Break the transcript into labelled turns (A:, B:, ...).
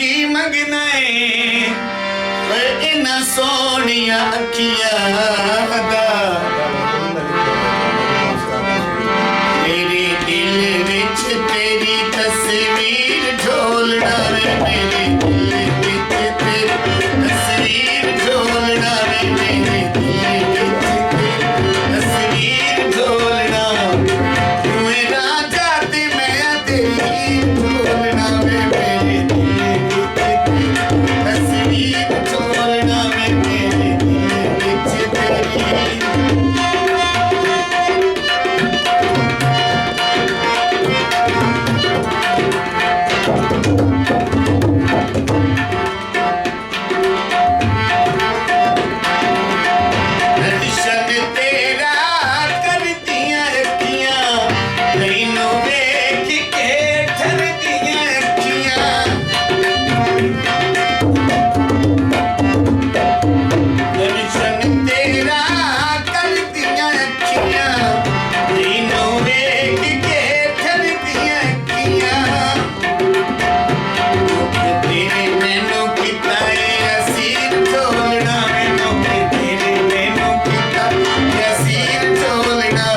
A: की मंगना है पर इन्ना सोनिया अखियां दा मेरे दिल विच तेरी तस्वीर ढोलना वे मेरे दिल विच तेरी तस्वीर ढोलना वे मेरे दिल विच तेरी तस्वीर ढोलना तू मेरा जाते मैं तेरी ढोलना वे मेरे दिल विच तेरी तस्वीर ढोलना वे मेरे दिल विच तेरी दर्शन तेरा करदियां अखियां तैनू वेख के ठरदियां अखियां दर्शन तेरा करदियां अखियां तैनू वेख के ठरदियां अखियां तेरे मैनू किता असीर ढोलना मैनू तेरे मैनू किता असीर ढोलना